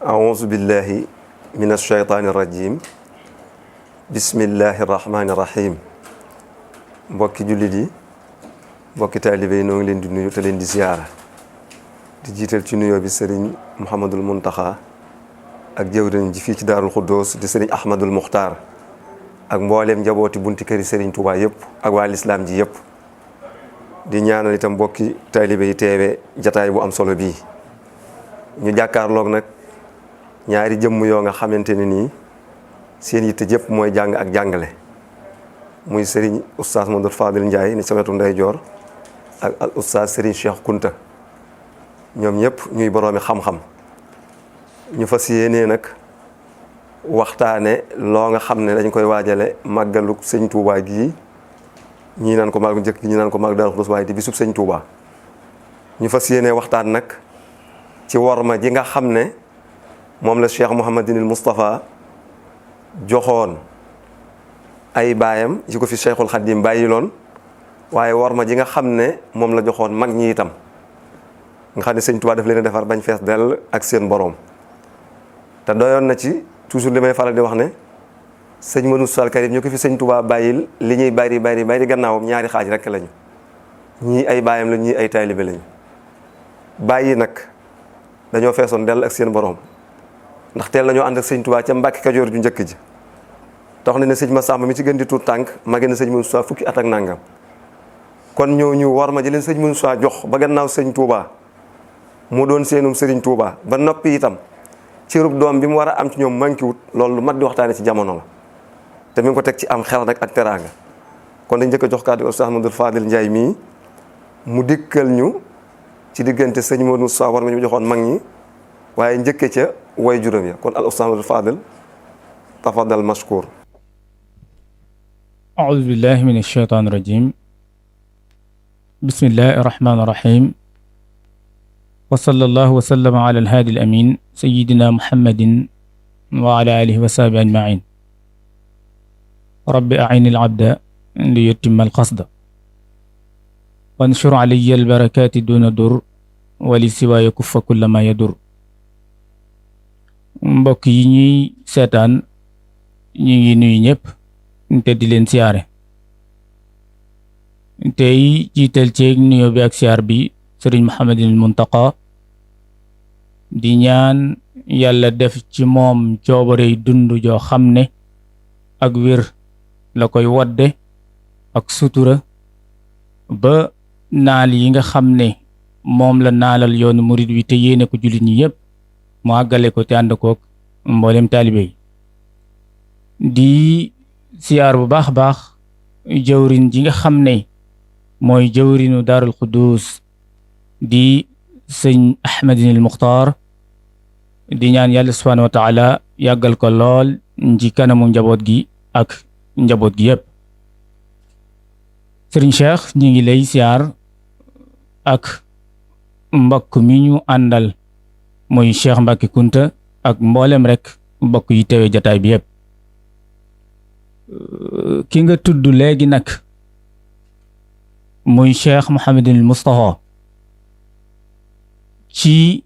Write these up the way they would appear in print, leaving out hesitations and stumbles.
أعوذ بالله من الشيطان الرجيم بسم الله الرحمن الرحيم mbokki jullit yi mbokki taalibe yi noo ngi leen di nuyu te leen di ziyaara di jiital ci nuyoo bi sëriñ Mouhamadul Muntaxa ak jëwriñ ji fii ci Daarul Xuddoos di sëriñ Ahmadul Muxtaar ak mbooleem njabooti bunti këri sëriñ Touba yëpp ak waa lislaam ji yëpp di ñaanal itam mbokki taalibe yi teewe jataay bu am solo bii ñu jàkkaarloog nag ñaari jëmm yoo nga xamante ne nii seen yitte jëpp mooy jàng ak jàngale muy sëriñ oustaz Modou Fadil Ndiaye ni sama wetu ndeyjoor ak al oustaz sëriñ Cheikh Kunta ñoom ñëpp ñuy boroomi xam-xam ñu fas yéenee nag waxtaane loo nga xam ne dañ koy waajale màggalu sëñ Touba gii ñii naan ko màggalu njëkk ñii naan ko màggalu Daaru Xudoos waaye di bisub sëñ Touba ñu fas yéenee waxtaan nag ci worma ji nga xam ne moom la Cheikh Mouhamadinil Moustapha joxoon ay baayam yi ko fi Cheikhul Khadim bàyyi loon waaye worma ji nga xam ne moom la joxoon mag ñi itam nga xam ne sëñ Touba daf leen a defar bañ fees dell ak seen boroom te doyoon na ci toujours li may faral di wax ne sëñ Manu Sall Karim ñu ko fi sëñ Touba bàyyil li ñuy bari gannaawam ñaari xaaj rek lañu ñii ay baayam la ñii ay taalibe lañu bàyyi nag dañoo feesoon dell ak seen boroom ndax teel nañoo ànd ak sëñ Touba ca Mbàkke Kajoor ju njëkk ji tax na ne sëñ Massamba mi ci gën di tuut tànk mage na sëñ Moussa fukki at ak nangam kon ñooñu war ma ji leen sëñ Moussa jox ba gannaaw sëñ Touba mu doon seenum sëriñ Touba ba noppi itam cërub doom bi mu war a am ci ñoom manqué wut loolu lu mat di waxtaane ci jamono la te mi ngi ko teg ci am xel nag ak teraanga kon dañ njëkk a jox kàddu Oustaz Modou Fadil Ndiaye mii mu dikkal ñu ci diggante sëñ Modou Moussa war ma ñu joxoon mag ñi waaye njëkke ca way juróom ya kon al Oustaz Modou Fadil tafadal mashkur. أعوذ بالله من الشيطان الرجيم بسم الله الرحمن الرحيم وصلى الله وسلم على الهادي الأمين سيدنا محمد وعلى آله وصحبه أجمعين رب أعين العبد ليتم القصد وانشر علي البركات دون در ولسوى يكف كل ما يدر mbokk yi ñuy seetaan ñu ngi nuyu ñëpp te di leen siyaare tey jiital ceeg nuyoo bi ak siyaar bi sëriñ Mouhamadinil Muntaqa di ñaan yàlla def ci moom coobarey dund joo xam ne ak wér la koy wadde ak sutura ba naal yi nga xam ne moom la naalal yoonu murid wi te yéene ko jullit ñi yépp mu àggale ko te ànd kook mboolem taalibe yi di siyaar bu baax baax jëwrin ji nga xam ne mooy jëwrinu Daarul Xudoos di sëñ Ahmadinil Muxtaar di ñaan yàlla subhaanahu wa taala yàggal ko lool ci kanamu njaboot gi ak njaboot gi yépp sëriñ Cheikh ñi ngi lay siyaar ak mbokk mi ñu àndal mooy Cheikh Mbacke Kunta ak mboolem rek mbokk yi teewe jataay bi yépp ki nga tudd léegi nag muy Cheikh Mouhamadinil Moustapha ci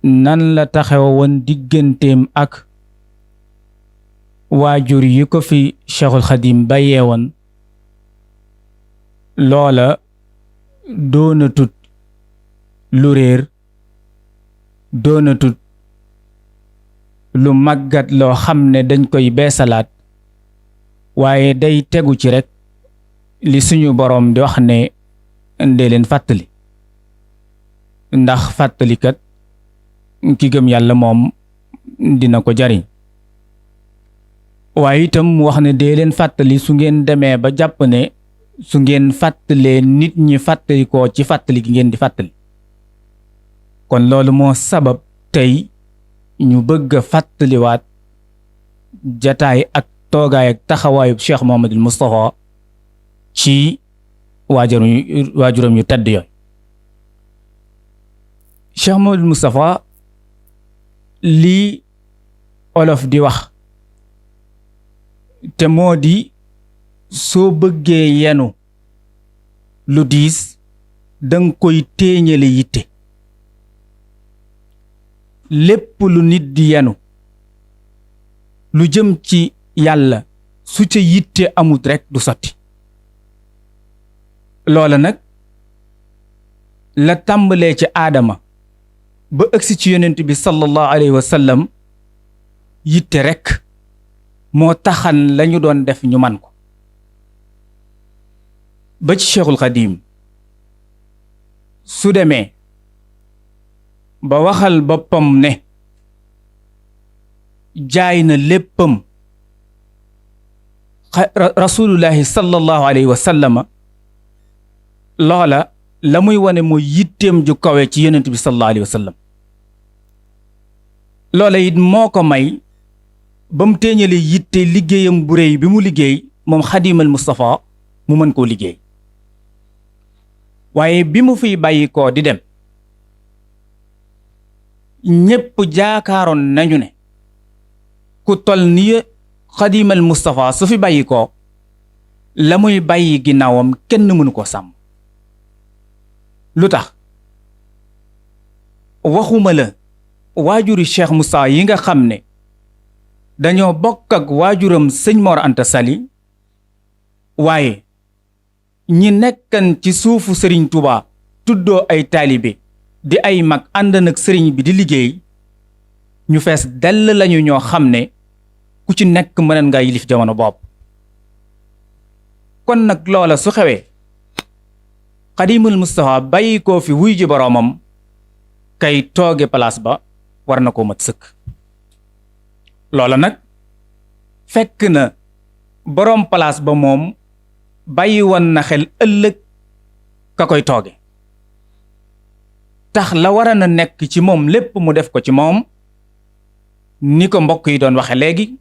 nan la taxaw woon digganteem ak waajur yi ko fi Cheikhul Khadim bàyyee woon loola doonatut lu réer doonatut lu màggat loo xam ne dañ koy beesalaat waaye day tegu ci rek li suñu boroom di wax ne ndee leen fàttali ndax fàttalikat ki gëm yàlla moom dina ko jariñ waaye itam mu wax ne dee leen fàttali su ngeen demee ba jàpp ne su ngeen fàttalee nit ñi fàttali ko ci fàttali gi ngeen di fàttali kon loolu moo sabab tey ñu bëgg a fàttaliwaat jataay ak toogaay ak taxawaayub Cheikh Mouhamadul Moustapha ci waajuram yu tedd yooyu Cheikh Mouhamadul Moustapha lii olof di wax te moo di soo bëggee yenu lu diis danga koy téeñale yitte lépp lu nit di yenu lu jëm ci yàlla su ca yitte amut rekk du sotti. loola nag la tàmbalee ci aadama ba ëgsi ci yonent bi sallallahu alayhi wa sallam yitte rekk moo taxan lañu doon def ñu man ko ba ci Cheikhul Xadim su demee ba waxal boppam ne jaay na léppam rasulullahi sallallahu alayhi wa sallama loola la muy wane mooy yitteem ju kawe ci yonent bi sallallahu alayhi wa sallam. loola it moo ko may ba mu téeñale yitte liggéeyam bu réy bi mu liggéey moom Xadimal Mustafa mu mën koo liggéey. waaye bi mu fiy bàyyi koo di dem ñépp jaakaaroon nañu ne ku tol ni Xadimal Mustafa su fi bàyyi koo la muy bàyyi ginnaawam kenn mënu koo sàmm. lu tax waxuma la waajuri Cheikh Moussa yi nga xam ne dañoo bokk ak waajuram sëñ Mor Anta Sali waaye ñi nekkan ci suufu sëriñ Touba tuddoo ay taalibe di ay mag ànd nag sëriñ bi di liggéey ñu fees dell lañu ñoo xam ne ku ci nekk mëneen nga yilif jamono bopp. kon nag loola su xewee Xadimul Mustafa bàyyi koo fi wuy ji boroomam kay tooge palaas ba war na ko mat sëkk. loola nag fekk na boroom palaas ba moom bàyyi woon na xel ëllëg ka koy tooge tax la war a na nekk ci moom lépp mu def ko ci moom ni ko mbokk yi doon waxe léegi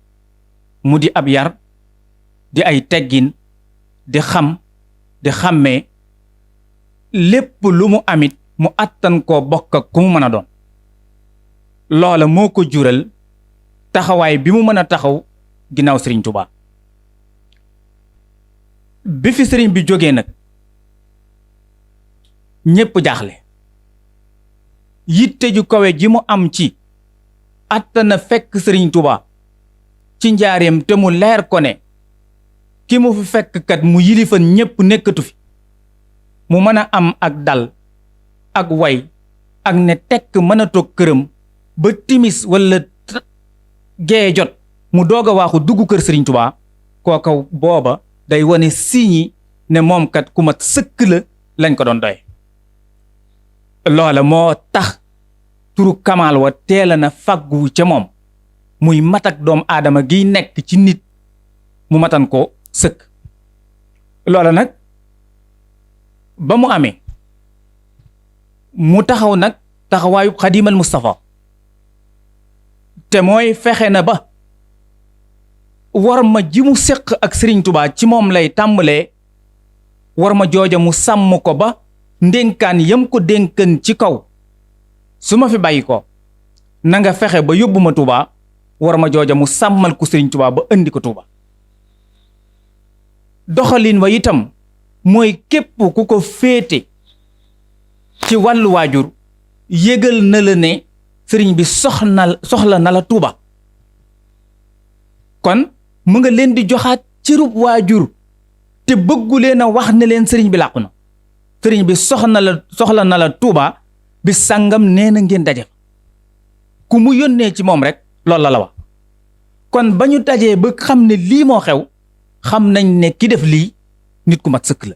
mu di ab yar di ay teggin di xam di xàmmee lépp lu mu amit mu àttan koo bokk ak ku mu mën a doon. loola moo ko jural taxawaay bi mu mën a taxaw ginnaaw sëriñ Touba. bi fi sëriñ bi jógee nag ñépp jaaxle yitte ju kawe ji mu am ci àttana fekk sëriñ Touba ci njaareem te mu leer ko ne ki mu fi fekk kat mu yilifan ñépp nekkatu fi mu mën a am ak dal ak way ak ne tekk mën a toog këram ba timis walla gee jot mu doog a waaxu dugg kër sëriñ Touba kooka booba day wane siñi ne moom kat ku mat sëkk la lañ ko doon doy. loola moo tax turu Kamal wa teela na fàggu ca moom muy matak doom aadama giy nekk ci nit mu matan ko sëkk. loola nag ba mu amee mu taxaw nag taxawaayu Xadimal Mustafa te mooy fexe na ba war ma ji mu séq ak Sëriñ Tuubaa ci moom lay tàmbalee war ma jooja mu sàmm ko ba ndénkaan yam ko dénkan ci kaw su ma fi bàyyi ko na nga fexe ba yóbbu ma Tuubaa war ma jooja mu sàmmal ko Sëriñ Tuubaa ba indi ko Tuubaa. doxalin wa itam mooy képp ku ko féete ci wàllu waajur yëgal na la ne sëriñ bi soxla na la Tuubaa kon mu nga leen di joxaat cërub waajur te bëggu leen a wax ne leen sëriñ bi làqu na sëriñ bi soxla na la Tuubaa bi sàngam nee na ngeen daje ku mu yónnee ci moom rek loolu la wax kon ba ñu dajee ba xam ne lii moo xew xam nañ ne ki def lii nit ku mat sëkk la.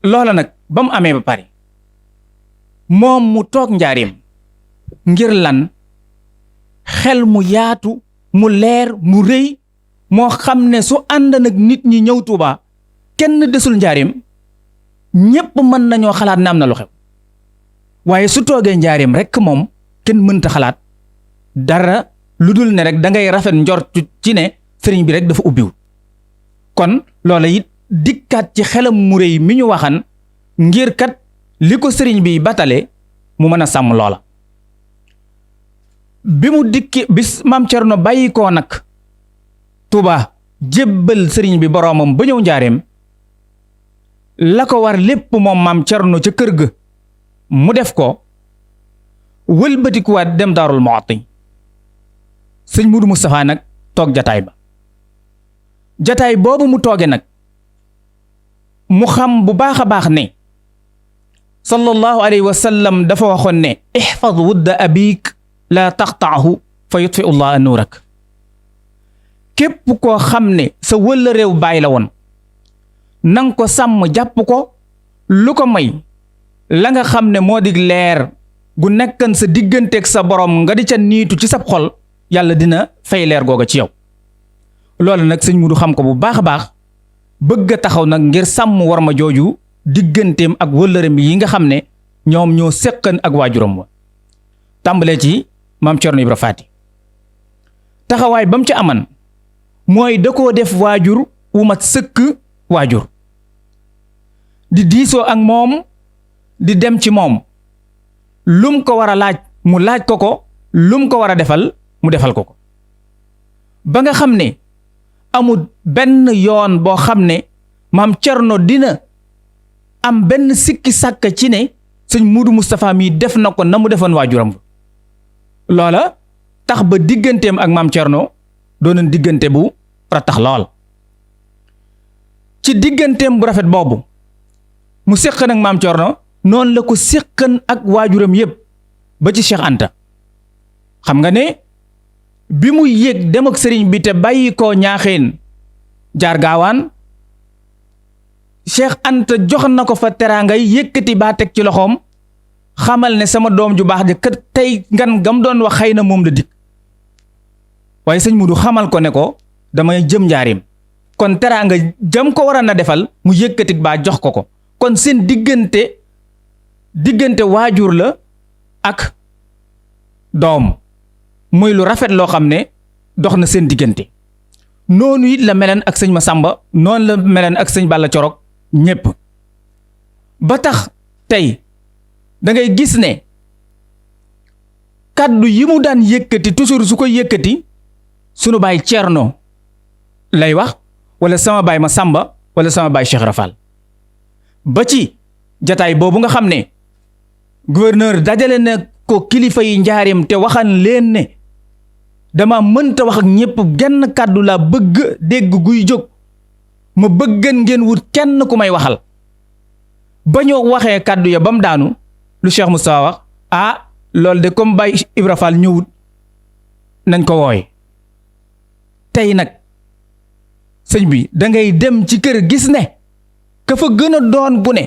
loola nag ba mu amee ba pare moom mu toog njaareem ngir lan xel mu yaatu mu leer mu rëy moo xam ne su ànd nag nit ñi ñëw Tuubaa kenn desul njaareem ñépp mën nañoo xalaat ne am na lu xew waaye su toogee njaareem rekk moom kenn mënta xalaat dara lu dul ne rek da ngay rafet njort ci ne sëriñ bi rek dafa ubbiwul kon loola it dikkaat ci xelam mu rëy mi ñu waxan ngir kat li ko sëriñ bi batale mu mën a sàmm loola. bi mu dikki bis maam Cerno bàyyi koo nag Tuubaa jébbal sëriñ bi boroomam ba ñëw njaareem la ko war lépp moom maam Cerno ca kër ga mu def ko wëlbatikuwaat dem Daarul Muxti sëñ Mudu Moustapha nag toog jataay ba jataay boobu mu tooge nag mu xam bu baax a baax ne sallallahu alayhi wa sallam dafa waxoon ne ihfaz wudda abik la taqtaahu fa yutfiu llah nuurak képp koo xam ne sa wëlla réew baay la woon nang ko sàmm jàpp ko lu ko may la nga xam ne moo di leer gu nekkan sa digganteeg sa borom nga di ca niitu ci sab xol yàlla dina fay leer googa ci yow loolu nag sëñ Mudu xam ko bu baax a baax bëgg a taxaw nag ngir sàmm war ma jooju digganteem ak wëllëreem yi nga xam ne ñoom ñoo séqan ak waajuram wa tàmbalee ci maam Cerno Ibra Faati taxawaay ba mu ci aman mooy da koo def waajur wu mat sëkk waajur di diisoo ak moom di dem ci moom lum ko war a laaj mu laaj ko ko lum ko war a defal mu defal ko ko ba nga xam ne amul benn yoon boo xam ne maam Cerno dina am benn sikki sàkka ci ne sëñ Mudu Moustapha mii def na ko na mu defoon waajuram loola tax ba digganteem ak maam Cerno doonoon diggante bu ratax lool ci digganteem bu rafet boobu mu séqan ak maam Cerno noonu la ko séqan ak waajuram yépp ba ci Cheikh Anta xam nga ne bi muy yéeg dem ak sëriñ bi te bàyyi koo ñaaxeen jaar gaawaan Cheikh Anta jox na ko fa teraangay yëkkati baa teg ci loxoom xamal ne sama doom ju baax ja kat tey ngan gam doon wax xëy na moom la dikk waaye sëñ Mudu xamal ko ne ko damay jëm njaarim kon teraanga jëm ko war a na defal mu yëkkati baa jox ko ko kon seen diggante waajur la ak doom muy lu rafet loo xam ne dox na seen diggante noonu it la meleen ak sëñ Masamba noonu la meleen ak sëñ Balla Corog ñépp ba tax tey da ngay gis ne kàddu yi mu daan yëkkati toujours su ko yëkkati sunu baay Cerno lay wax wala sama baay Masamba wala sama baay Cheikh Rafal ba ci jataay boobu nga xam ne gouverneur dajale na ko kilifa yi njaareem te waxan leen ne dama mënta wax ak ñépp genn kàddu laa bëgg dégg guy jóg ma bëggan ngeen wut kenn ku may waxal ba ñoo waxee kàddu ya ba mu daanu lu Cheikh Moustapha wax loolu de comme Baye Ibra Fall ñëwut nañ ko wooye tey nag sëñ bi da ngay dem ci kër gis ne ka fa gën a doon bu ne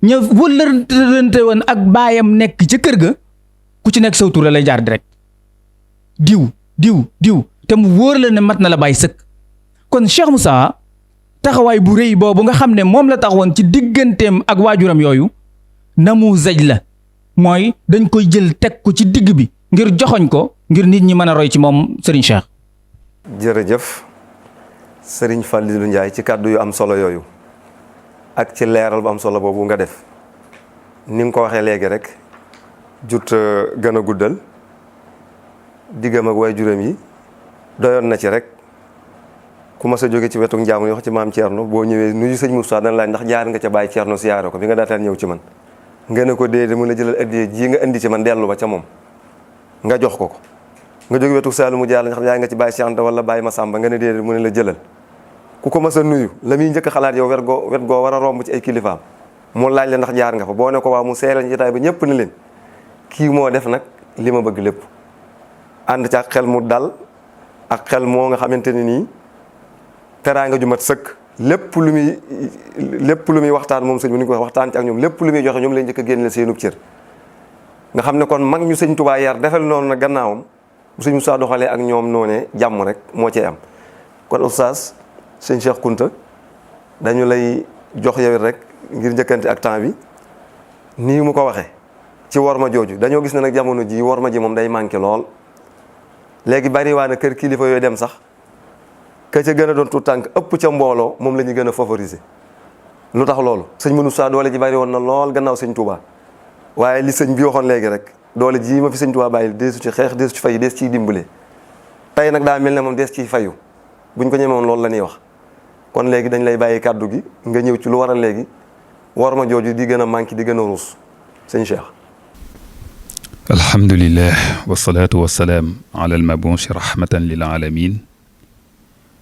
ña wëllërante woon ak baayam nekk ca kër ga ku ci nekk saw tur lay jaar direct diw te mu wóor la ne mat na la bàyyi sëkk kon Cheikh Moussa taxawaay bu rëy boobu nga xam ne moom la taxawoon ci digganteem ak waajuram yooyu namu zaj la mooy dañ koy jël teg ko ci digg bi ngir joxoñ ko ngir nit ñi mën a roy ci moom Serigne Cheikh. jërëjëf Serigne Fallilou Ndiaye ci kàddu yu am solo yooyu ak ci leeral bu am solo boobu nga def ni nga ko waxee léegi rek jut gën a guddal diggam ak waajuram yi doyoon na ci rek ku ma sa jóge ci wetu njaamu wax ci maam Thierno boo ñëwee nuyu sëñ Moussa dana laaj ndax jaar nga ca Baye Thierno siyaare ko bi nga daataan ñëw ci man nga ne ko déedéet mu la jëlal addiya ji nga indi ci man dellu ba ca moom nga jox ko nga jóge wetu Saalu mu jaar la ndax jaar nga ci Baye Cheikh Anta wala Baye Massamba nga ne déedéet mu ne la jëlal ku ko ma sa nuyu la muy njëkk xalaat yow wet goo war a romb ci ay kilifaam mu laaj la ndax jaar nga fa boo ne ko waaw mu seeral ñu jotaay ba ñëpp ne leen kii moo def nag li ma bëgg lépp ànd ci ak xel mu dal ak xel moo nga xamante ne nii teraanga ju mat sëkk lépp lu muy waxtaan moom sëñ bi ni ko waxtaan ci ak ñoom lépp lu muy joxe ñoom lay njëkk a génne seenub cër nga xam ne kon mag ñu sëñ Tuubaa yar defal noonu nag gannaawam bu sëñ Musaa doxalee ak ñoom noonee jàmm rek moo cee am kon oustaz sëñ Cheikh Kounta dañu lay jox yow rek ngir njëkkante ak temps bi nii mu ko waxee ci worma jooju dañoo gis ne nag jamono ji worma ji moom day manqué lool léegi bari waa na kër kilifa yooyu dem sax ka ca gën a doon tout tànk ëpp ca mbooloo moom la ñu gën a favoriser lu tax loolu sëñ mënu saa doole ji bari woon na lool gannaaw sëñ Touba waaye li sëñ bi waxoon léegi rek doole ji ma fi sëñ Touba bàyyi deesu ci xeex deesu ci fayu dees ciy dimbale tey nag daa mel ne moom dees ciy fayu buñ ko ñemewoon loolu la ñuy wax kon léegi dañ lay bàyyi kàddu gi nga ñëw ci lu waral léegi worma jooju di gën a manqué di gën a ruus sëñ Cheikh. alhamdulillah wasalaatu wasalaam ala almabuusi rahmatan lil alamin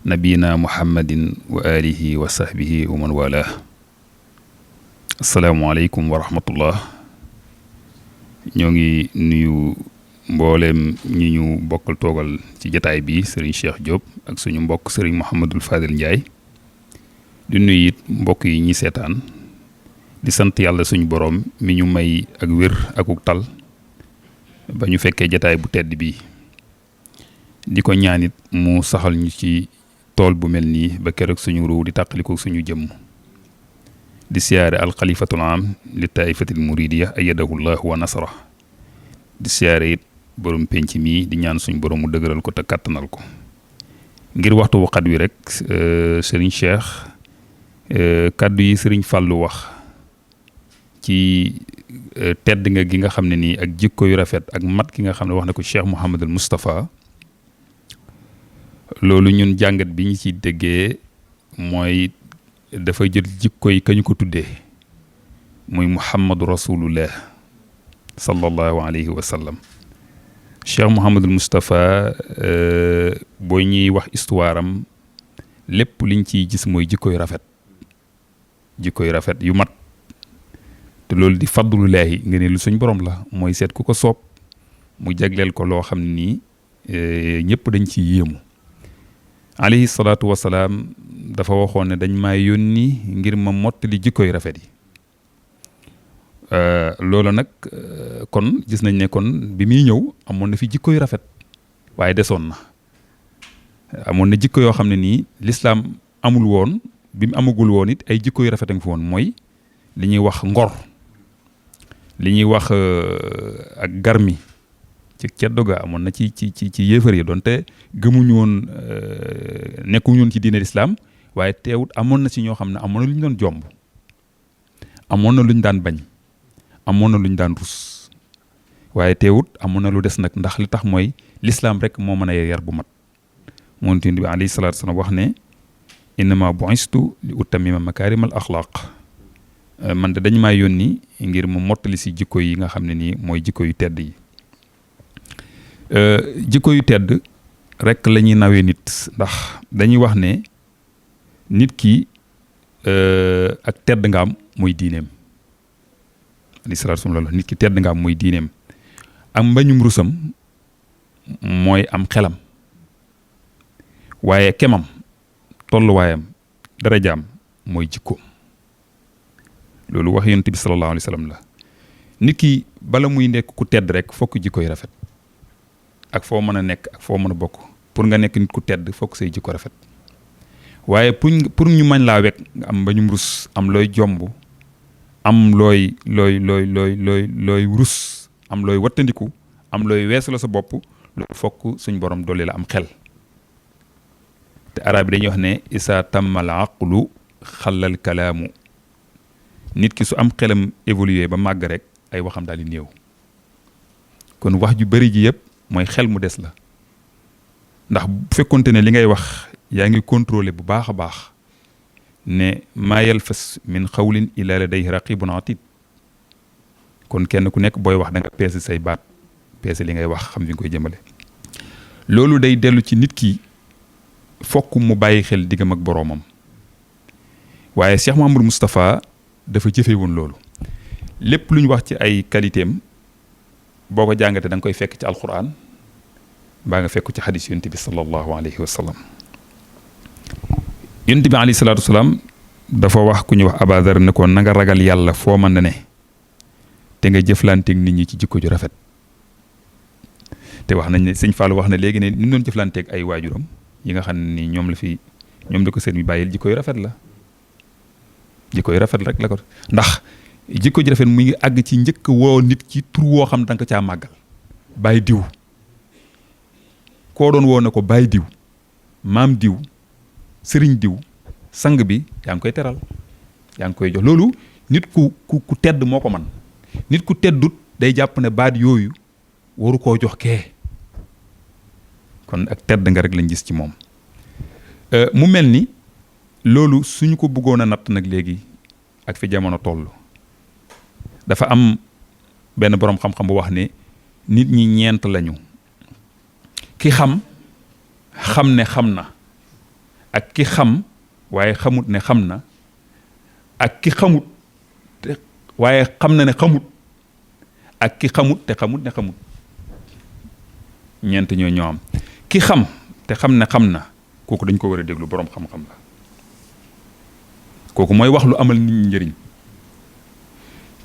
nabiyina muhammadin wa alihi wa sahbihi wa man walah. asalaamualeykum wa rahmatullah. ñoo ngi nuyu mbooleem ñi ñu bokkal toogal ci jataay bi sëriñ Cheikh Diop ak suñu mbokk sëriñ Mouhamadul Fadel Ndiaye. di nuyu it mbokk yi ñi seetaan di sant yàlla suñu boroom mi ñu may ak wér akuk tal ba ñu fekkee jataay bu tedd bi di ko ñaanit mu saxal ñu ci tool bu mel nii ba keroog suñu ruu di tàqaliko suñu jëmm. di siyaare alxalifatul am li taifatil muridiya ayadahu llah wa nasra. di siyaare it borom penc mii di ñaan suñu borom mu dëgëral ko te kàttanal ko. ngir waxtu wu xat wi rek sëriñ Cheikh kàddu yi sëriñ Fàllu wax ci tedd nga gi nga xam ne nii ak jikko yu rafet ak mat ki nga xam ne wax na ko Cheikh Mouhamadul Moustapha. loolu ñun jàngat bi ñu ci déggee mooy dafa jël jikko yi kañu ko tuddee muy Muhammadu Rasulullah sallallahu alayhi wa sallam. Cheikh Mouhamadul Moustapha boo ñuy wax histoire am lépp liñ ciy gis mooy jikko yu rafet. jikko yu rafet yu mat. te loolu di fadlullaahi nga ne lu suñ borom la mooy seet ku ko soob mu jagleel ko loo xam ni ñëpp dañ ci yéemu. alayhi salaatu wasalaam dafa waxoon ne dañ maa yónni ngir ma mottali jikko yu rafet yi. loolu nag kon gis nañ ne kon bi muy ñëw amoon na fi jikko yu rafet waaye desoon na. amoon na jikko yoo xam ne nii lislaam amul woon bi mu amagul woon it ay jikko yu rafet a ngi fi woon mooy li ñuy wax ngor. li ñuy wax ak garmi ci ceddo ga amoon na ci yéefar yi donte gëmuñu woon nekkuñu woon ci diine lislaam waaye teewut amoon na ci ñoo xam ne amoon na lu ñu doon jomb amoon na lu ñu daan bañ amoon na lu ñu daan rus waaye teewut amoon na lu des nag ndax li tax mooy lislaam rek moo mën a yar bu mat. moom Yonent bi alayhi salaatu wa salaam wax ne innama bu'istu li utammima makaarimal axlaaq. man de dañ maa yónni ngir mu mottali si jikko yi nga xam ne nii mooy jikko yu tedd yi. jikko yu tedd rek la ñuy nawee nit ndax dañuy wax ne nit ki ak tedd nga am mooy diineem. alayhi salaatu wa salaam nit ki tedd nga am mooy diineem. am mbañum rusam mooy am xelam waaye kemam tolluwaayam darajaam mooy jikko. loolu wax Yonent bi sallallahu alayhi wa sallam la. nit ki bala muy nekk ku tedd rek fokk jikko yi rafet ak foo mën a nekk ak foo mën a bokk pour nga nekk nit ku tedd fokk say jikko rafet waaye pour ñu mañ laa wekk nga am mbañum rus am looy jomb am looy rus am looy wattandiku am looy weesu la sa bopp loolu fokk suñ borom dolli la am xel. te arab yi dañuy wax ne isa tammal aqlu xalal kalaamu. nit ki su am xelam évolué ba màgg rek ay waxam daal di néew kon wax ju bari ji yëpp mooy xel mu des la ndax bu fekkonte ne li ngay wax yaa ngi contrôlé bu baax a baax ne maa yalfas min xawlin illa ladayhi raqibun atid kon kenn ku nekk booy wax da nga peese say baat peese li ngay wax xam fi nga koy jëmale. loolu day dellu ci nit ki fokk mu bàyyi xel diggam ak boroomam waaye Cheikh Mouhamadou Moustapha dafa jëfee woon loolu lépp lu ñu wax ci ay qualité am boo ko jàngatee da nga koy fekk ci alquran mbaa nga fekk ci xadis yonent bi sallallahu alayhi wa sallam. yonent bi alayhi salaatu wa salaam dafa wax ku ñuy wax Abadar ne ko na nga ragal yàlla foo mën na ne te nga jëflanteeg nit ñi ci jikko ju rafet. te wax nañ ne sëñ Fallou wax na léegi ne ni mu doon jëflanteeg ay waajuram yi nga xam ne ni ñoom la ko seen mi bàyyil jikko yu rafet la. jikko yu rafet rek la ko ndax jikko ji rafet mu ngi àgg ci njëkk woo nit ci tur woo xam danga ko caa màggal. bàyyi diw koo doon woo na ko bàyyi diw maam diw sëriñ diw sang bi yaa ngi koy teral yaa ngi koy jox loolu nit ku tedd moo ko man nit ku teddut day jàpp ne baat yooyu waru koo jox kee kon ak tedd nga rek lañ gis ci moom. mu mel ni loolu suñu ko bëggoon a natt nag léegi ak fi jamono toll dafa am benn boroom xam-xam bu wax ne nit ñi ñeent lañu ki xam ne xam na ak ki xam waaye xamut ne xam na ak ki xamut te waaye xam na ne xamut ak ki xamut te xamut ne xamut ñeent ñoo am ki xam te xam ne xam na kooku dañ ko war a déglu boroom xam-xam la kooku mooy wax lu amal nit ñi njëriñ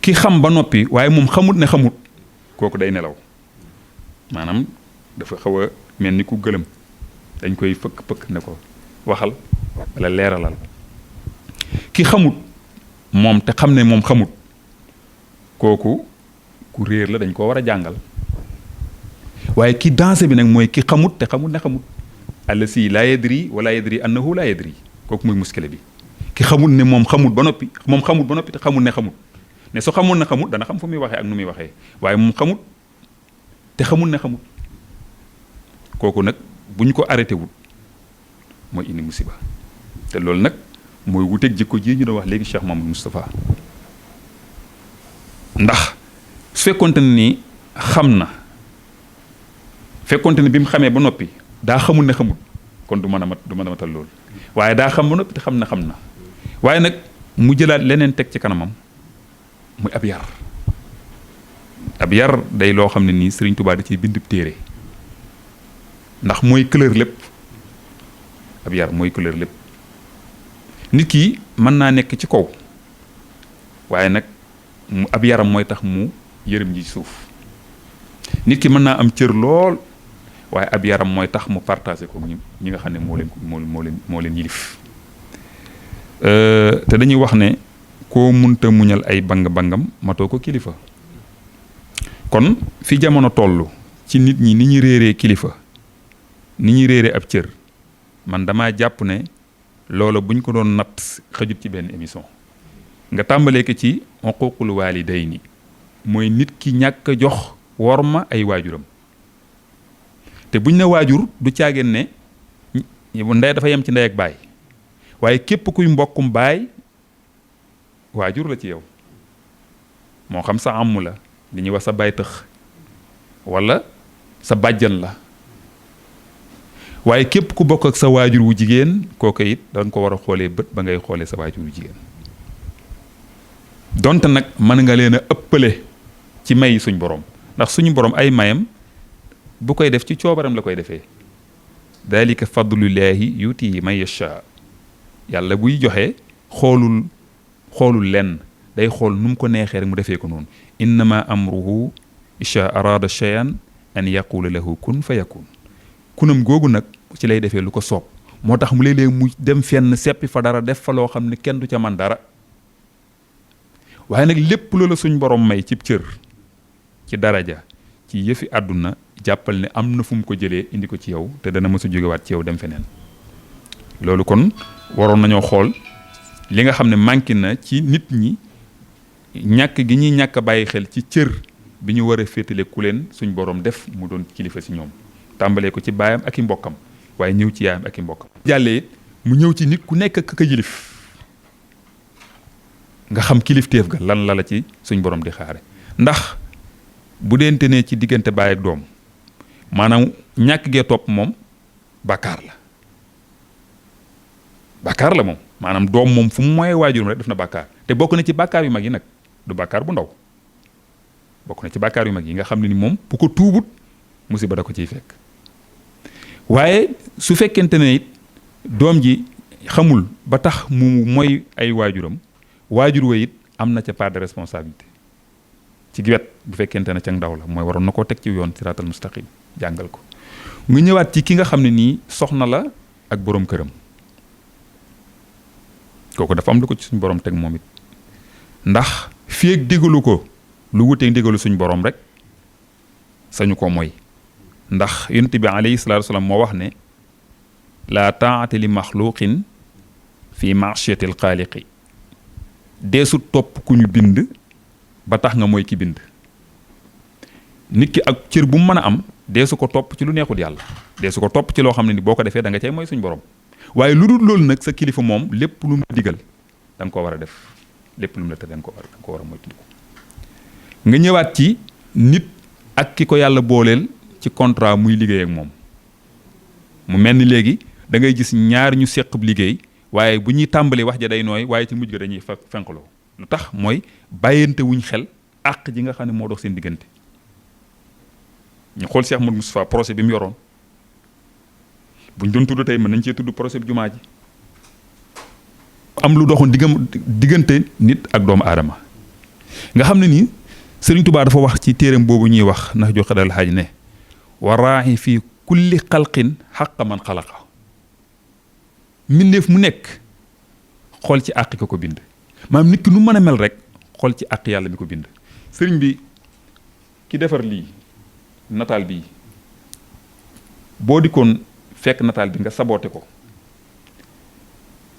ki xam ba noppi waaye moom xamut ne xamut kooku day nelaw maanaam dafa xaw a mel ni ku gëlëm dañ koy fëkk ne ko waxal wala leeralal ki xamut moom te xam ne moom xamut kooku ku réer la dañ koo war a jàngal waaye ki dansé bi nag mooy ki xamut te xamut ne xamut allasi laa yadri wala yadri annahu laa yadri kooku muy muskile bi ki xamut ne moom xamut ba noppi te xamut ne xamut ne su xamul ne xamut dana xam fu muy waxee ak nu muy waxee waaye moom xamut te xamut ne xamut kooku nag bu ñu ko arrêté wut mooy indi musiba te loolu nag mooy wuteeg jikko ji ñu doon wax léegi Cheikh Mamadou Moustapha ndax su fekkonte ne ni xam na fekkonte ne bi mu xamee ba noppi daa xamul ne xamut kon du mën a matal loolu waaye daa xam ba noppi te xam na waaye nag mu jëlaat leneen teg ci kanamam muy ab yar day loo xam ne nii Serigne Touba da ciy bind téere ndax mooy couleur lépp ab yar mooy couleur lépp nit ki mën naa nekk ci kaw waaye nag ab yaram mooy tax mu yërëm ji suuf nit ki mën naa am cër lool waaye ab yaram mooy tax mu partagé ko ñi nga xam ne moo leen yilif te dañuy wax ne koo munta muñal ay bang-bangam matoo ko kilifa kon fi jamono toll ci nit ñi ni ñu réeree kilifa ni ñuy réeree ab cër man damaa jàpp ne loola buñ ko doon natt xajut ci benn émission nga tàmbalee ko ci uquuqul waalidayni mooy nit ki ñàkk a jox worma ay waajuram te buñ ne waajur du caageen ne ndey dafa yem ci ndey ak baay waaye képp kuy mbokkum baay waajur la ci yow moo xam sa amu la li ñuy wax sa baay tëx wala sa bàjjan la waaye képp ku bokk ak sa waajur wu jigéen kooku it danga ko war a xoolee bët ba ngay xoolee sa waajur wu jigéen donte nag mën nga leen a ëppale ci may suñ borom ndax suñu borom ay mayam bu koy def ci coobaram la koy defee dalika fadlullahi yuti man yasha yàlla buy joxe xoolul lenn day xool nu mu ko neexee rek mu defee ko noonu innama amruhu isha arada shay'an an yaqula lahu kun fa yakun kunam googu nag ci lay defee lu ko soob moo tax mu léeg-léeg mu dem fenn seppi fa dara def fa loo xam ne kenn du ca man dara waaye nag lépp loola suñ borom may ci cër ci daraja ci yëfi àdduna jàppal ne am na fu mu ko jëlee indi ko ci yow te dana mës a jógewaat ci yow dem feneen loolu kon waroon nañoo xool li nga xam ne manqué na ci nit ñi ñàkk gi ñuy ñàkk a bàyyi xel ci cër bi ñu war a féetale ku leen suñ borom def mu doon kilifa si ñoom tàmbalee ko ci baayam ak i mbokkam waaye ñëw ci yaayam ak i mbokkam jàllee it mu ñëw ci nit ku nekk ka yilif nga xam kilifteef ga lan la ci suñ borom di xaare ndax bu deente ne ci diggante baay ak doom maanaam ñàkk gee topp moom bàkkaar la moom maanaam doom moom fu mu mooy waajurum rek def na bàkkaar te bokk na ci bàkkaar yu mag yi nag du bàkkaar bu ndaw bokk na ci bàkkaar yu mag yi nga xam ne ni moom bu ko tuubut musiba da ko ciy fekk waaye su fekkente ne it doom ji xamul ba tax mu mooy ay waajuram waajur wa it am na ca part de responsabilité ci wet bu fekkente ne ca ndaw la mooy waroon na koo teg ci yoon siraatal mustaqim jàngal ko nga ñëwaat ci ki nga xam ne nii soxna la ak boroom këram kooku dafa am lu ko ci suñ borom teg moom it ndax fii ak digalu ko lu wuteeg digalu suñ borom rek sañu ko mooy ndax yonent bi alayhi salaatu wasalaam moo wax ne laa taa'ata li maxluqin fi ma'siyati al-xaaliqi deesu topp ku ñu bind ba tax nga mooy ki bind nit ki ak cër bu mu mën a am deesu ko topp ci lu neexul yàlla deesu ko topp ci loo xam ne ni boo ko defee da nga cay mooy suñ borom waaye lu dul loolu nag sa kilifa moom lépp lu mu la digal da nga ko war a def lépp lu mu la tere da nga ko war a moytu nga ñëwaat ci nit ak ki ko yàlla booleel ci contrat muy liggéey ak moom. mu mel ni léegi da ngay gis ñaar ñu sequb liggéey waaye bu ñuy tàmbalee wax ja day nooy waaye ci mujj ga dañuy fenqaloo lu tax mooy bàyyante wuñ xel àq ji nga xam ne moo dox seen diggante. ñu xool Cheikh Modou Moustapha procès bi mu yoroon buñ doon tudd tey mën nañ cee tudd procès bi jumaa ji am lu doxoon diggante nit ak doomu aadama nga xam ne nii Sëriñ Tuubaa dafa wax ci téeram boobu ñuy wax ndax joxe dal xaaj ne waraaxi fii kulli xalqin xaqa man xalaqa mbindeef mu nekk xool ci àq ko bind maanaam nit ki nu mën a mel rek xool ci àq yàlla mi ko bind. sëriñ bi ki defar lii nataal bii boo dikkoon fekk nataal bi nga saboote ko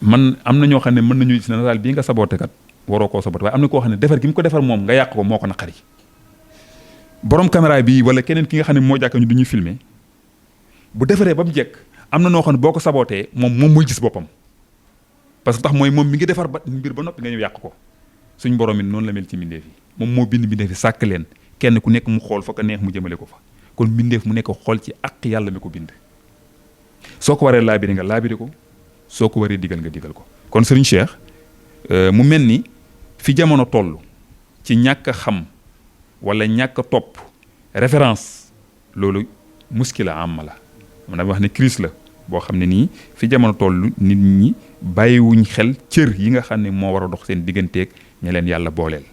man am na ñoo xam ne mën nañu gis ne nataal bii nga saboote kat waroo koo saboote waaye am na koo xam ne defar gi mu ko defar moom nga yàq ko moo ko naqari borom caméra bii wala keneen ki nga xam ne moo jàkka ñu du ñuy filmer bu defaree ba mu jekk am na noo xam ne boo ko sabootee moom mooy gis boppam parce que tax mooy moom mi ngi defar ba mbir ba noppi nga ñëw yàq ko suñ borom it noonu la mel ci mbindeef yi moom moo bind mbindeef yi sàkk leen kenn ku nekk mu xool fa ko neex mu jëmale ko fa kon mbindeef mu nekk xool ci àq yàlla mi ko bind soo ko waree laabiri nga laabiri ko soo ko waree digal nga digal ko kon Serigne Cheikh mu mel ni fi jamono toll ci ñàkk a xam wala ñàkk a topp référence loolu muskila am la man dama wax ne crise la boo xam ne nii fi jamono toll nit ñi bàyyiwuñ xel cër yi nga xam ne moo war a dox seen digganteeg ña leen yàlla booleel.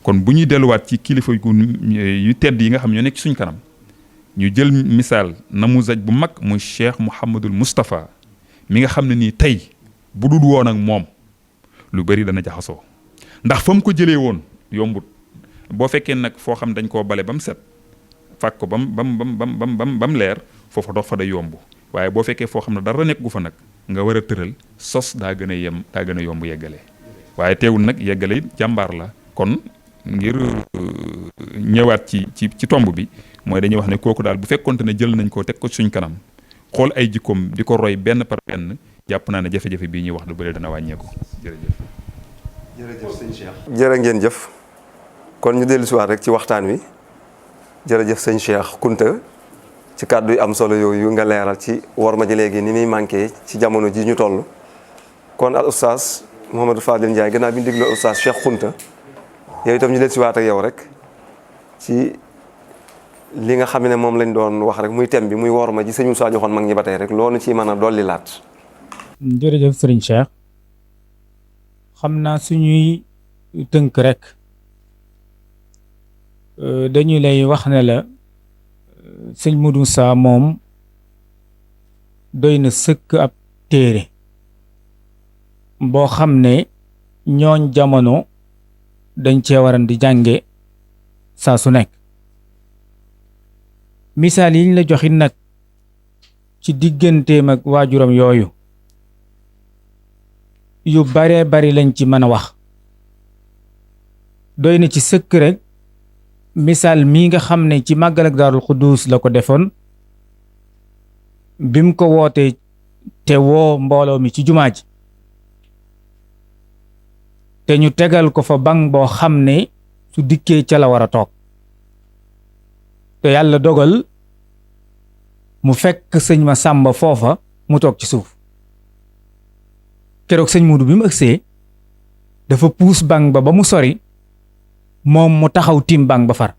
kon bu ñuy delluwaat ci kilifa yu tedd yi nga xam ne ñoo nekk ci suñ kanam ñu jël misaal namuzaj bu mag muy Cheikh Mouhamadul Moustapha mi nga xam ne nii tey bu dul woon ak moom lu bari dana jaxasoo ndax fa mu ko jëlee woon yombut boo fekkee nag foo xam dañ koo bale ba mu set fàkk ko ba mu leer foofa dox fa day yomb waaye boo fekkee foo xam ne dara nekk gu fa nag nga war a tëral sos daa gën a yomb yeggale waaye teewul nag yeggale it jàmbaar la kon ngir ñëwaat ci tomb bi mooy dañuy wax ne kooku daal bu fekkonte ne jël nañ ko teg ko suñ kanam xool ay jikkoom di ko roy benn par benn jàpp naa ne jafe-jafe bii ñuy wax lu bëri dana wàññeeku jërëjëf. jërëjëf sëñ Cheikh. jërë ngeen jëf kon ñu dellu si waat rek ci waxtaan wi jërëjëf sëñ Cheikh Kounta ci kàddu yu am solo yooyu nga leeral ci war ma ji léegi ni muy manqué ci jamono ji ñu toll kon al oustaz Mouhamadou Fadil Ndiaye gannaaw bi ñu dégloo oustaz Cheikh Kounta yow itam ñu dellu si waat ak yow rek ci li nga xam ne moom lañ doon wax rek muy thème bi muy war ma ji sëñ Moussa joxoon mag ñi ba tey rek loolu ci mën a dolli laat. jërëjëf sëriñ Cheikh xam naa suñuy tënk rek dañu lay wax ne la sëñ Modou Moussa moom doy na sëkk ab téere boo xam ne ñooñ jamono dañ cee waran di jànge saa su nekk misaal yiñ la joxit nag ci digganteem ak waajuram yooyu yu baree bari lañ ci mën a wax doy na ci sëkk rek misaal mii nga xam ne ci màggal ak Daarul Xuddus la ko defoon bim ko wootee te woo mbooloo mi ci jumaa ji te ñu tegal ko fa banc boo xam ne su dikkee ca la war a toog te yàlla dogal mu fekk sëñ ma sàmba foofa mu toog ci suuf keroog sëñ Muudu bi mu ëgsee dafa puus banc ba mu sori moom mu taxaw tiim banc ba far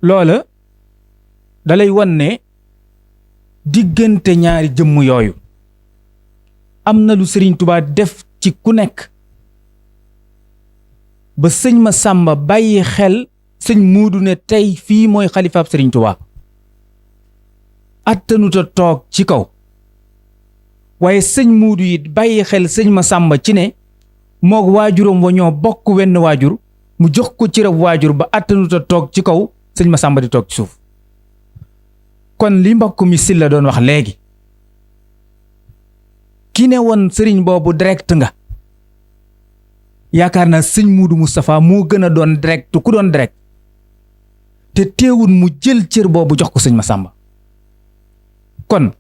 loola dalay wan ne diggante ñaari jëmm yooyu am na lu Sëriñ Tuubaa def ci ku nekk ba sëñ ma sàmba bàyyi xel sëñ Muudu ne tey fii mooy xalifaab Sëriñ Tuubaa attanuta toog ci kaw waaye sëñ Muudu it bàyyi xel sëñ ma sàmba ci ne moog waajuram wa ñoo bokk wenn waajur mu jox ko ci rab waajur ba attanuta toog ci kaw sëñ ma sàmba di toog ci suuf kon li mbokk mi Silla doon wax léegi ki ne woon sëriñ boobu direct nga yaakaar naa sëñ Muudu Moustapha moo gën a doon direct ku doon direct te teewul mu jël cër boobu jox ko sëñ Massamba kon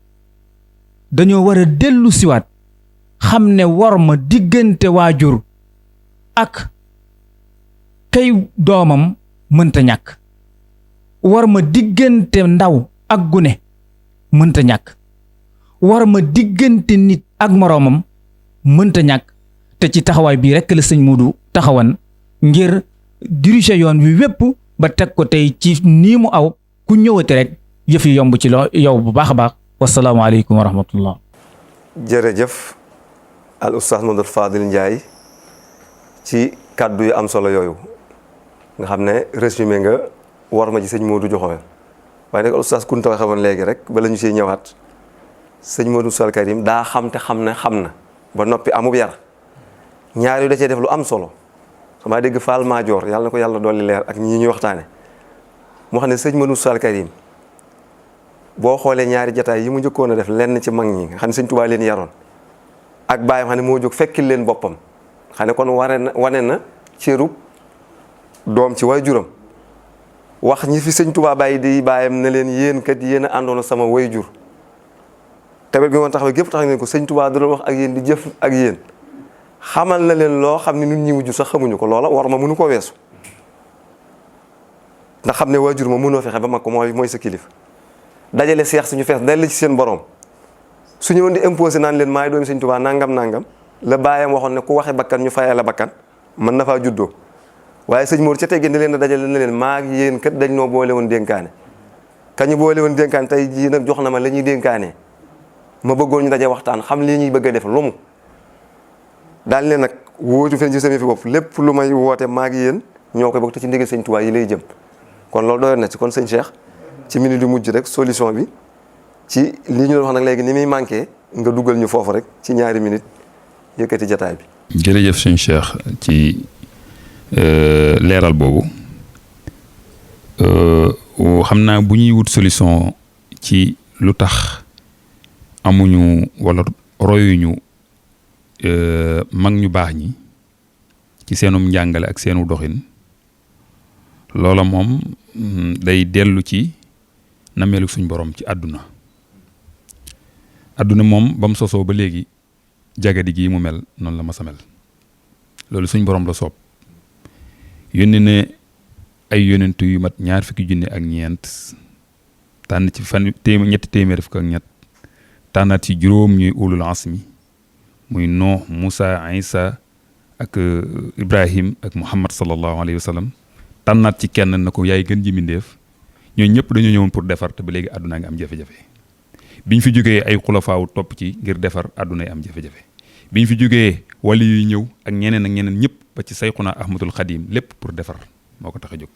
dañoo war a dellu siwaat xam ne war ma diggante waajur ak kay doomam mënta ñàkk war ma diggante ndaw ak gune mënta ñàkk war ma diggante nit ak moroomam mënta ñàkk te ci taxawaay bii rekk la sëñ Modou taxawan ngir diriger yoon wi wépp ba teg ko tey ci nii mu aw ku ñëwati rek yëf yi yomb ci yow bu baax a baax wasalaamaaleykum wa rahmatullah. jërëjëf al oustaz Modou Fadil Ndiaye ci kàddu yu am solo yooyu nga xam ne résumé nga war ma ci sëñ Modou joxoon waaye nag al oustaz Kunta waxe woon léegi rek bala ñu siy ñëwaat sëñ Modou Sall Karim daa xam te xam na ba noppi amub yar ñaar yu da cee def lu am solo xamaa dégg Fall Maajoor yàlla na ko yàlla dolli leer ak ñi ñuy waxtaane mu xam ne sëñ Modou Sall Karim boo xoolee ñaari jataay yi mu njëkkoon a def lenn ci mag ñi nga xam ne sëñ Tuubaa leen yaroon ak bàyyam xam ne moo jóg fekkil leen boppam xam ne kon wane na cërub doom ci waajuram wax ñi fi sëñ Tuubaa bàyyi di bàyyam ne leen yéen kat yéen a àndoon sama waajur tamit bi moon taxaw gépp tax ngeen ko sëñ Tuubaa da doon wax ak yéen di jëf ak yéen xamal na leen loo xam ne ñun ñi mujj sax xamuñu ko loola war ma mënu ko weesu ndax xam ne waajur ma mënoo fexe ba mag ko mooy sa kilifa dajale seex suñu fees dal ci seen borom su ñëwoon di imposé naan leen maay doomi sëñ Tuubaa nangam la bàyyam waxoon ne ku waxe bakkan ñu fayee la bakkan mën na faa juddoo waaye sëñ Mor ca teggee ne leen a dajale na leen maa ngi yéen kat dañ noo boole woon dénkaane kañu boole woon dénkaane tey jii nag jox na ma la ñuy dénkaane ma bëggoon ñu daje waxtaan xam lii ñuy bëgg a def lu mu daal ne nag wóotu fen ci sama fi bopp lépp lu may woote maa ngi yéen ñoo koy bokk te ci ndigal sëñ Tuubaa yi lay jëm kon loolu doyoon na ci kon sëñ Cheikh ci minute yu mujj rek solution bi ci li ñu doon wax nag léegi ni muy manqué nga dugal ñu foofu rek ci ñaari minute yëkkati jataay bi. jërëjëf sëñ Cheikh ci leeral boobu xam naa bu ñuy wut solution ci lu tax amuñu wala royuñu mag ñu baax ñi ci seenum njàngale ak seenu doxin loola moom day dellu ci nameelu suñ borom ci àdduna moom ba mu sosoo ba léegi jagadi gii mu mel noonu la ma sa mel loolu suñ borom la soob yónni ne ay yónentu yu mat 20 junne ak ñeent tànn ci ñetti téeméer fukk ak ñett tànnaat ci juróom ñuy ulul asmi muy Nuux Musa Isa ak Ibrahim ak Muhammad sallallahu alayhi wa sallam tànnaat ci kenn na ko yaay gën ji mbindéef ñooñu ñëpp dañoo ñëwoon pour defar te ba léegi àdduna ngi am jafe-jafe biñ fi jógee ay xulafaawu topp ci ngir defar àdduna yi am jafe-jafe biñ fi jógee wali yuy ñëw ak ñeneen ñëpp ba ci sayxuna Ahmadul Xadim lépp pour defar moo ko tax a jóg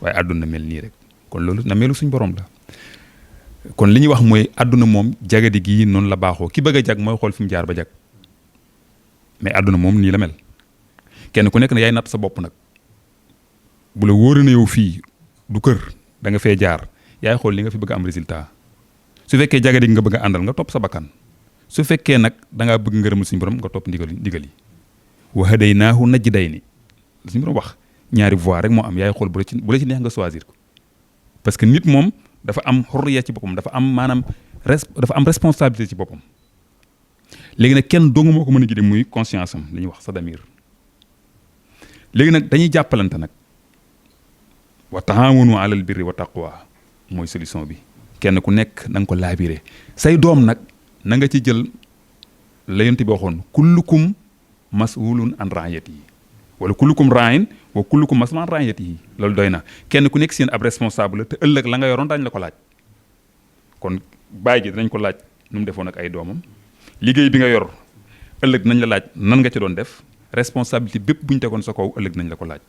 waaye àdduna mel nii rek kon loolu na melu suñ borom la kon li ñuy wax mooy àdduna moom jagadi gii noonu la baaxoo ki bëgg a jag mooy xool fi mu jaar ba jag mais àdduna moom nii la mel kenn ku nekk ne yaay natt sa bopp nag bu la wóor na yow fii du kër da nga fee jaar yaay xool li nga fi bëgg a am résultat su fekkee jagadi nga bëgg a àndal nga topp sa bakkan su fekkee nag da ngaa bëgg ngërëmul suñu borom nga topp ndigal yi wa hadaynaahu najdayni suñu borom wax ñaari voie rek moo am yaay xool bu la ci neex nga choisir ko parce que nit moom dafa am xurriya ci boppam dafa am maanaam dafa am responsabilité ci boppam léegi nag kenn dong moo ko mën a gide muy conscience am li ñuy wax sa damir léegi nag dañuy jàppalante nag wa taawanu alal birri wa taqwa mooy solution bi kenn ku nekk na nga ko laabiré say doom nag na nga ci jël la yonent bi waxoon kullukum mas'ulun an ra'iyatihi wala kullukum ra'in wa kullukum mas'ulun an ra'iyatihi loolu doy na kenn ku nekk seen ab responsable te ëllëg la nga yoroon daañu la ko laaj kon baay ji dinañ ko laaj nu mu defoon ak ay doomam liggéey bi nga yor ëllëg nañ la laaj nan nga ci doon def responsabilité bépp bu ñu tegoon sa kaw ëllëg nañ la ko laaj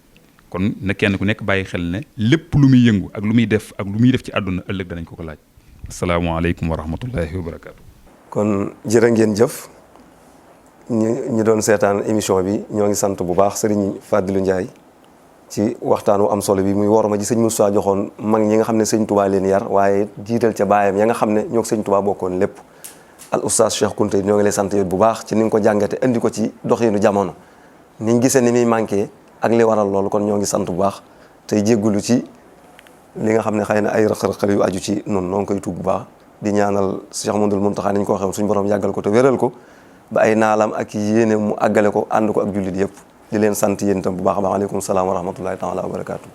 kon na kenn ku nekk bàyyi xel ne lépp lu muy yëngu ak lu muy def ci àdduna ëllëg danañ ko laaj asalaamaaleykum wa rahmatullahi wa barakaatu. kon jërë ngeen jëf ñu doon seetaan émission bi ñoo ngi sant bu baax sëriñ Fadilou Ndiaye ci waxtaan wu am solo bi muy worma ji sëñ Moussa joxoon mag ñi nga xam ne sëñ Touba leen yar waaye jiital ca baayam ya nga xam ne ñoo sëñ Touba bokkoon lépp al oustaz Cheikh Kounta ñoo ngi lay sant yow bu baax ci ni nga ko jàngate indi ko ci doxinu jamono ni ñu gisee ni muy manqué ak li waral loolu kon ñoo ngi sant bu baax tey jéggulu ci li nga xam ne xëy na ay rëq-rëqal yu aju ci noonu noo ngi koy tuub bu baax di ñaanal Cheikh Mouhamadoul Mountakha ni ñu ko waxee suñu borom yàggal ko te wéral ko ba ay naalam ak yéene mu àggale ko ànd ko ak jullit yëpp di leen sant yéen itam bu baax a baax aleykum salaam wa rahmatullahi taala wa barakaatu.